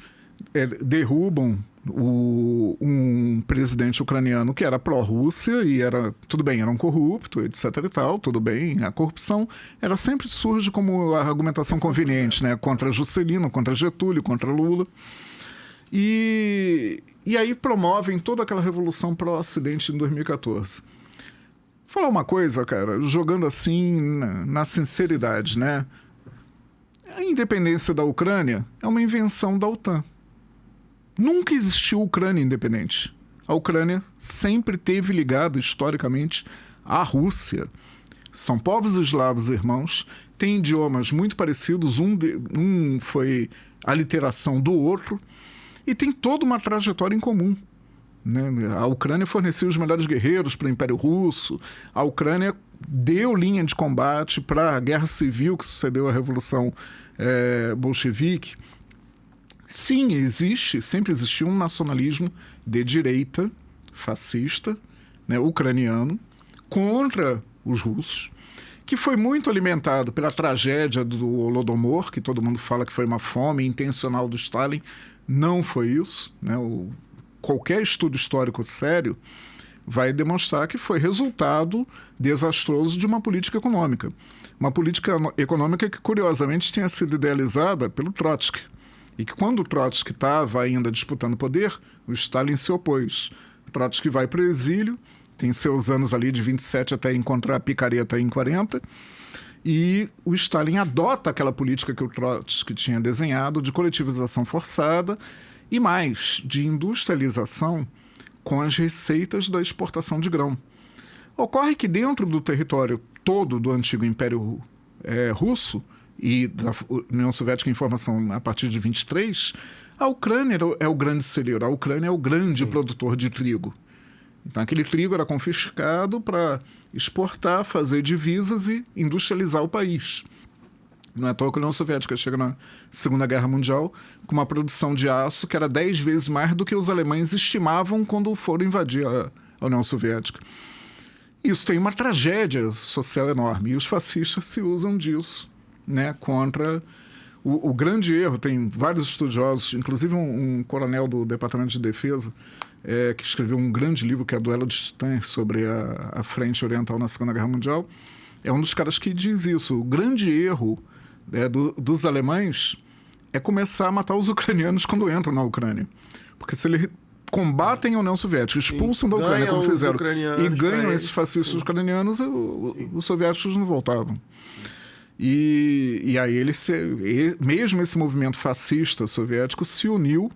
Derrubam um presidente ucraniano que era pró-Rússia e tudo bem, era um corrupto, etc e tal, tudo bem. A corrupção sempre surge como argumentação conveniente, né, contra Juscelino, contra Getúlio, contra Lula. E aí promovem toda aquela revolução pró-Ocidente em 2014. Vou falar uma coisa, cara, jogando assim na sinceridade, né? A independência da Ucrânia é uma invenção da OTAN. Nunca existiu Ucrânia independente. A Ucrânia sempre esteve ligada, historicamente, à Rússia. São povos eslavos irmãos, têm idiomas muito parecidos, um foi a literação do outro, e tem toda uma trajetória em comum. Né? A Ucrânia forneceu os melhores guerreiros para o Império Russo, a Ucrânia deu linha de combate para a guerra civil que sucedeu à Revolução Bolchevique. Sim, sempre existiu um nacionalismo de direita, fascista, né, ucraniano, contra os russos, que foi muito alimentado pela tragédia do Holodomor, que todo mundo fala que foi uma fome intencional do Stalin. Não foi isso. Né? Qualquer estudo histórico sério vai demonstrar que foi resultado desastroso de uma política econômica. Uma política econômica que, curiosamente, tinha sido idealizada pelo Trotsky. E que, quando o Trotsky estava ainda disputando poder, o Stalin se opôs. O Trotsky vai para o exílio, tem seus anos ali de 27 até encontrar a picareta em 40, e o Stalin adota aquela política que o Trotsky tinha desenhado de coletivização forçada e mais, de industrialização com as receitas da exportação de grão. Ocorre que dentro do território todo do antigo Império Russo e da União Soviética em formação a partir de 23, a Ucrânia é o grande celeiro, a Ucrânia é o grande produtor de trigo. Então aquele trigo era confiscado para exportar, fazer divisas e industrializar o país. Não é à toa que a União Soviética chega na Segunda Guerra Mundial com uma produção de aço que era 10 vezes mais do que os alemães estimavam quando foram invadir a União Soviética. Isso tem uma tragédia social enorme e os fascistas se usam disso, né, contra o grande erro. Tem vários estudiosos, inclusive um coronel do Departamento de Defesa, que escreveu um grande livro que é Duelo de Titãs sobre a Frente Oriental na Segunda Guerra Mundial. É um dos caras que diz isso. O grande erro dos alemães é começar a matar os ucranianos quando entram na Ucrânia. Porque se eles combatem a União Soviética, expulsam da Ucrânia, como fizeram, e ganham esses fascistas ucranianos, os soviéticos não voltavam. E aí mesmo esse movimento fascista soviético se uniu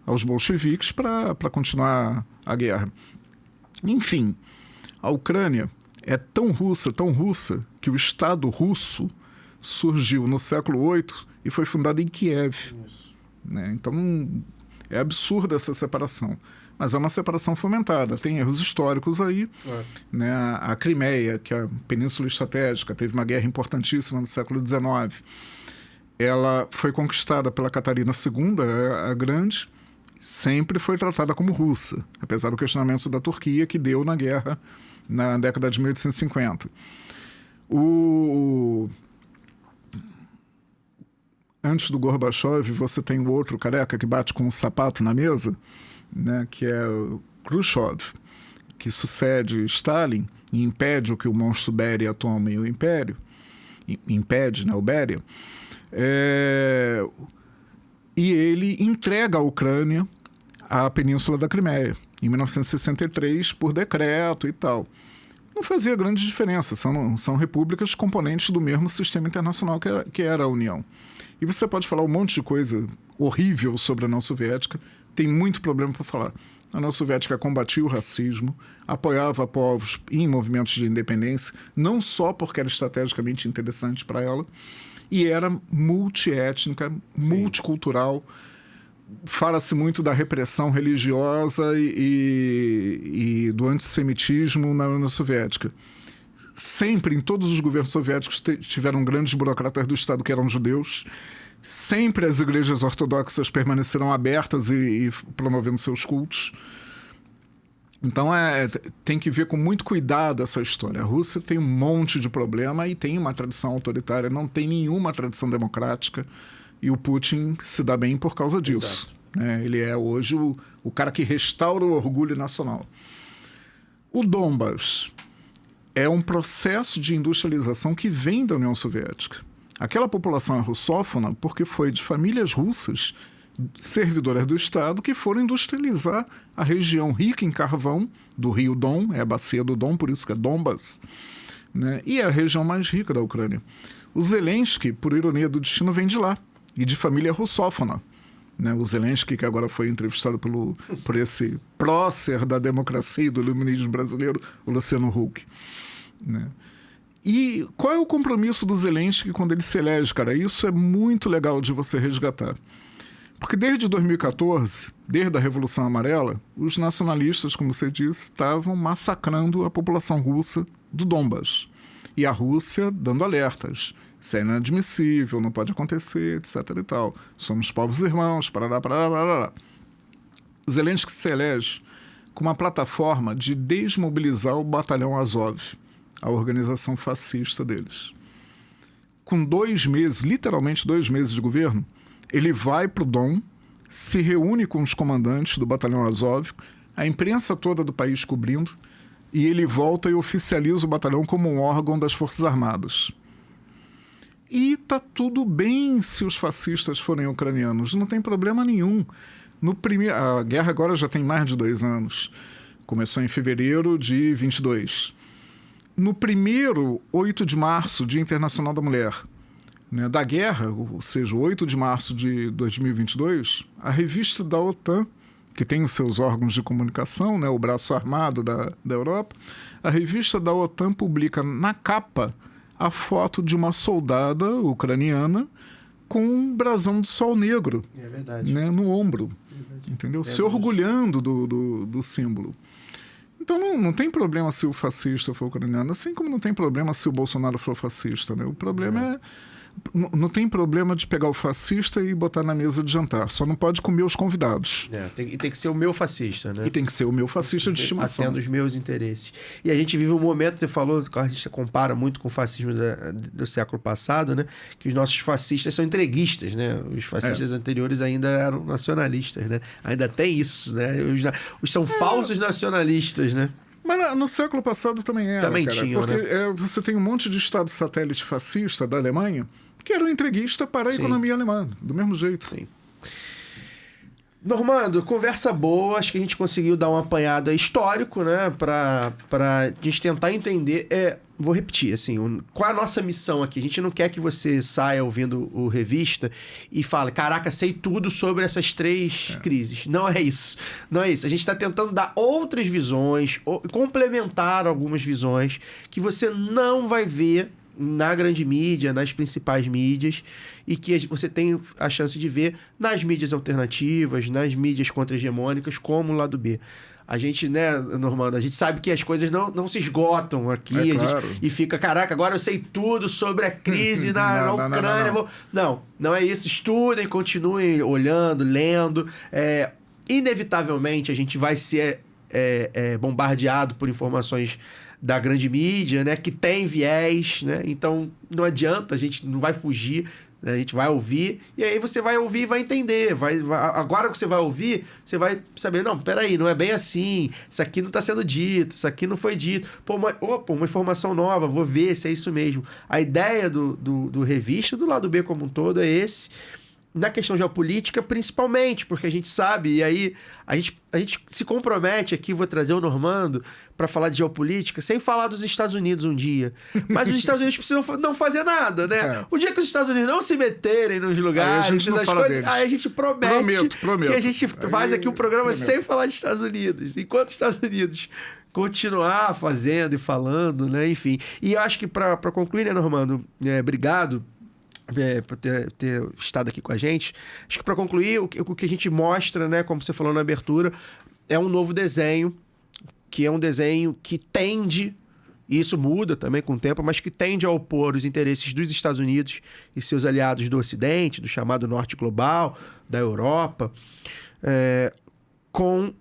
aos bolcheviques para continuar a guerra. Enfim, a Ucrânia é tão russa, que o Estado russo surgiu no século VIII e foi fundado em Kiev. Né? Então, é absurda essa separação. Mas é uma separação fomentada. Tem erros históricos aí. Né? A Crimeia, que é a Península Estratégica, teve uma guerra importantíssima no século XIX. Ela foi conquistada pela Catarina II, a Grande, sempre foi tratada como russa, apesar do questionamento da Turquia que deu na guerra na década de 1850. Antes do Gorbachev, você tem o outro careca que bate com um sapato na mesa, né, que é o Khrushchev, que sucede Stalin e impede o que o monstro Beria tome o império, impede, né, o Beria, e ele entrega a Ucrânia à Península da Crimeia, em 1963, por decreto e tal. Não fazia grande diferença, são repúblicas componentes do mesmo sistema internacional que era a União. E você pode falar um monte de coisa horrível sobre a União Soviética, tem muito problema para falar. A União Soviética combatia o racismo, apoiava povos em movimentos de independência, não só porque era estrategicamente interessante para ela, e era multiétnica, multicultural. Fala-se muito da repressão religiosa e do antissemitismo na União Soviética. Sempre, em todos os governos soviéticos, tiveram grandes burocratas do Estado que eram judeus. Sempre as igrejas ortodoxas permaneceram abertas e promovendo seus cultos. Então, tem que ver com muito cuidado essa história. A Rússia tem um monte de problema e tem uma tradição autoritária, não tem nenhuma tradição democrática. E o Putin se dá bem por causa disso. Né? Ele é hoje o cara que restaura o orgulho nacional. O Donbas é um processo de industrialização que vem da União Soviética. Aquela população é russófona porque foi de famílias russas, servidoras do Estado, que foram industrializar a região rica em carvão do rio Don, é a bacia do Don, por isso que é Donbas, né? E é a região mais rica da Ucrânia. O Zelensky, por ironia do destino, vem de lá, e de família russófona. Né? O Zelensky, que agora foi entrevistado por esse prócer da democracia e do iluminismo brasileiro, o Luciano Huck. Né? E qual é o compromisso do Zelensky quando ele se elege, cara? Isso é muito legal de você resgatar. Porque desde 2014, desde a Revolução Amarela, os nacionalistas, como você disse, estavam massacrando a população russa do Donbas. E a Rússia dando alertas. Isso é inadmissível, não pode acontecer, etc. e tal. Somos povos irmãos, parará, parará, parará. O Zelensky se elege com uma plataforma de desmobilizar o batalhão Azov, a organização fascista deles. Com 2 meses, literalmente 2 meses de governo, ele vai para o Don, se reúne com os comandantes do batalhão Azov, a imprensa toda do país cobrindo, e ele volta e oficializa o batalhão como um órgão das Forças Armadas. E tá tudo bem se os fascistas forem ucranianos, não tem problema nenhum. A guerra agora já tem mais de 2 anos. Começou em fevereiro de 22. No primeiro 8 de março, Dia Internacional da Mulher, né, da guerra, ou seja, 8 de março de 2022, a revista da OTAN, que tem os seus órgãos de comunicação, né, o braço armado da Europa, a revista da OTAN publica na capa a foto de uma soldada ucraniana com um brasão de sol negro, né, no ombro, entendeu? Se orgulhando do símbolo. Então não tem problema se o fascista for ucraniano, assim como não tem problema se o Bolsonaro for fascista, né? O problema é... Não tem problema de pegar o fascista e botar na mesa de jantar. Só não pode comer os convidados. Tem que ser o meu fascista, né? E tem que ser o meu fascista de estimação. Atendo os meus interesses. E a gente vive um momento, você falou, a gente compara muito com o fascismo do século passado, né? Que os nossos fascistas são entreguistas, né? Os fascistas anteriores ainda eram nacionalistas, né? Ainda tem isso, né? São falsos nacionalistas, né? Mas no século passado também era, também tinha, porque né? Você tem um monte de estado satélite fascista da Alemanha que era um entreguista para a economia alemã, do mesmo jeito. Sim. Normando, conversa boa, acho que a gente conseguiu dar um apanhado histórico, né? Pra gente tentar entender. Vou repetir, assim, qual é a nossa missão aqui? A gente não quer que você saia ouvindo o Revista e fale, caraca, sei tudo sobre essas 3 crises. Não é isso. Não é isso. A gente está tentando dar outras visões, complementar algumas visões que você não vai ver na grande mídia, nas principais mídias, e que você tem a chance de ver nas mídias alternativas, nas mídias contra-hegemônicas, como o lado B. A gente, né, Normando, a gente sabe que as coisas não se esgotam aqui, claro. E fica, caraca, agora eu sei tudo sobre a crise na Ucrânia. Não é isso. Estudem, continuem olhando, lendo. Inevitavelmente, a gente vai ser bombardeado por informações da grande mídia, né, que tem viés, né? Então não adianta, a gente não vai fugir, né? A gente vai ouvir, e aí você vai ouvir e vai entender. Agora que você vai ouvir, você vai saber, não, peraí, não é bem assim, isso aqui não está sendo dito, isso aqui não foi dito. Uma informação nova, vou ver se é isso mesmo. A ideia do Revista, do lado B como um todo, é esse. Na questão geopolítica, principalmente, porque a gente sabe, e aí a gente se compromete aqui, vou trazer o Normando para falar de geopolítica, sem falar dos Estados Unidos um dia. Mas os Estados Unidos precisam não fazer nada, né? O dia que os Estados Unidos não se meterem nos lugares, nas coisas, aí a gente promete que a gente faz aqui um programa sem falar de Estados Unidos. Enquanto os Estados Unidos continuar fazendo e falando, né? Enfim. E eu acho que para concluir, né, Normando, obrigado por ter estado aqui com a gente. Acho que para concluir, o que a gente mostra, né, como você falou na abertura, é um novo desenho, que é um desenho que tende, e isso muda também com o tempo, mas que tende a opor os interesses dos Estados Unidos e seus aliados do Ocidente, do chamado Norte Global, da Europa, com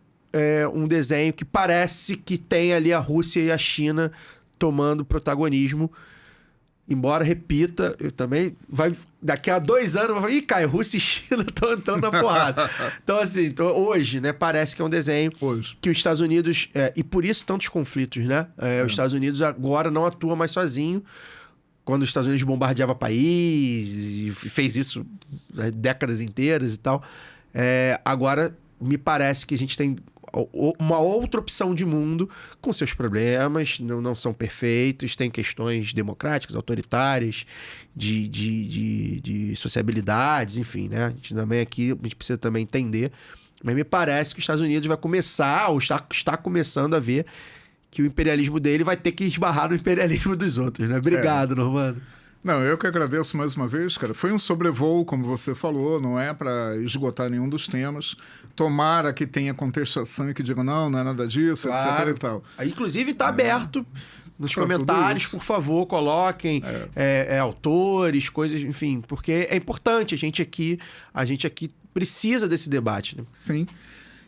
um desenho que parece que tem ali a Rússia e a China tomando protagonismo. Embora, repita, eu também... daqui a 2 anos, eu vou falar, Caio, Rússia e China estão entrando na porrada. Então, assim, hoje, né, parece que é um desenho que os Estados Unidos... e por isso tantos conflitos, né? Os Estados Unidos agora não atua mais sozinho. Quando os Estados Unidos bombardeava país, e fez isso, né, décadas inteiras e tal. Agora, me parece que a gente tem uma outra opção de mundo com seus problemas, não são perfeitos, tem questões democráticas, autoritárias, de sociabilidades, enfim, né? A gente também aqui, a gente precisa também entender, mas me parece que os Estados Unidos vai começar, ou está começando a ver que o imperialismo dele vai ter que esbarrar no imperialismo dos outros, né? Obrigado, Normando. Não, eu que agradeço mais uma vez, cara. Foi um sobrevoo, como você falou, não é para esgotar nenhum dos temas. Tomara que tenha contestação e que digam, não é nada disso, etc e tal. Inclusive está aberto nos comentários, por favor, coloquem autores, coisas, enfim, porque é importante, a gente aqui precisa desse debate, né? Sim,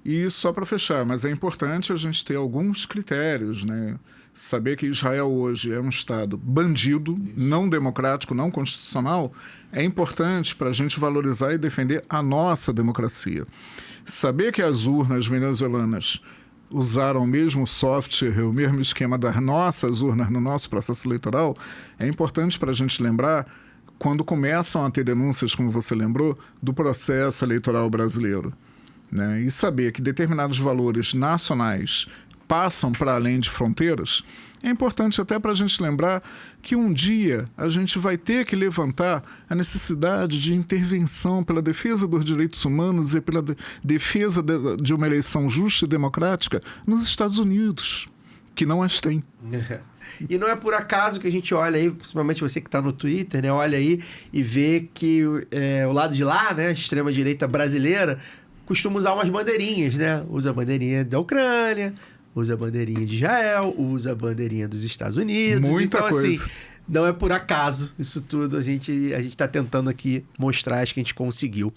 e só para fechar, mas é importante a gente ter alguns critérios, né? Saber que Israel hoje é um Estado bandido, não democrático, não constitucional, é importante para a gente valorizar e defender a nossa democracia. Saber que as urnas venezuelanas usaram o mesmo software, o mesmo esquema das nossas urnas no nosso processo eleitoral, é importante para a gente lembrar, quando começam a ter denúncias, como você lembrou, do processo eleitoral brasileiro, né? E saber que determinados valores nacionais passam para além de fronteiras, é importante até para a gente lembrar que um dia a gente vai ter que levantar a necessidade de intervenção pela defesa dos direitos humanos e pela defesa de uma eleição justa e democrática nos Estados Unidos, que não as tem. E não é por acaso que a gente olha aí, principalmente você que está no Twitter, né? Olha aí e vê que o lado de lá, né? A extrema-direita brasileira, costuma usar umas bandeirinhas, né? Usa a bandeirinha da Ucrânia, usa a bandeirinha de Israel, usa a bandeirinha dos Estados Unidos. Muita então, coisa. assim, não é por acaso isso tudo. A gente está tentando aqui mostrar, acho que a gente conseguiu.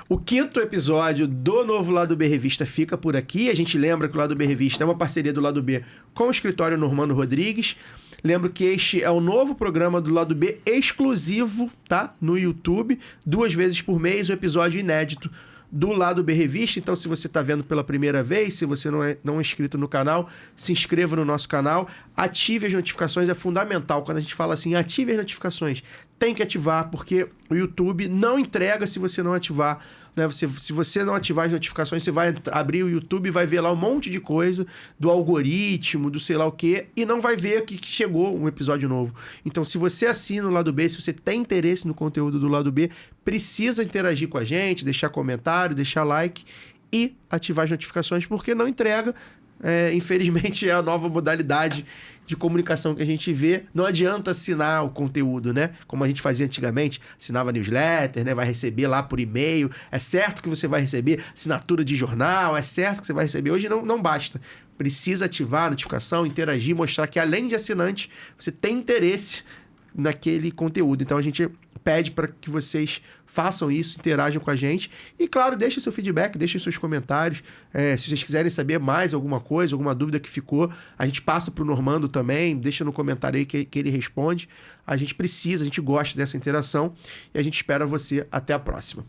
O 5º episódio do novo Lado B Revista fica por aqui. A gente lembra que o Lado B Revista é uma parceria do Lado B com o escritório Normando Rodrigues. Lembro que este é o novo programa do Lado B exclusivo, tá? No YouTube. 2 vezes por mês, um episódio inédito do Lado B Revista. Então, se você está vendo pela primeira vez, se você não é inscrito no canal, se inscreva no nosso canal, ative as notificações, é fundamental. Quando a gente fala assim, ative as notificações, tem que ativar, porque o YouTube não entrega se você não ativar, né? Se você não ativar as notificações, você vai abrir o YouTube e vai ver lá um monte de coisa do algoritmo, do sei lá o quê, e não vai ver que chegou um episódio novo. Então, se você assina o Lado B, se você tem interesse no conteúdo do Lado B, precisa interagir com a gente, deixar comentário, deixar like e ativar as notificações, porque não entrega. Infelizmente, é a nova modalidade de comunicação que a gente vê. Não adianta assinar o conteúdo, né? Como a gente fazia antigamente, assinava newsletter, né? Vai receber lá por e-mail. É certo que você vai receber assinatura de jornal, é certo que você vai receber. Hoje não basta. Precisa ativar a notificação, interagir, mostrar que além de assinante, você tem interesse naquele conteúdo. Então a gente pede para que vocês façam isso, interajam com a gente. E, claro, deixem seu feedback, deixem seus comentários. Se vocês quiserem saber mais alguma coisa, alguma dúvida que ficou, a gente passa para o Normando também, deixa no comentário aí que ele responde. A gente gosta dessa interação e a gente espera você até a próxima.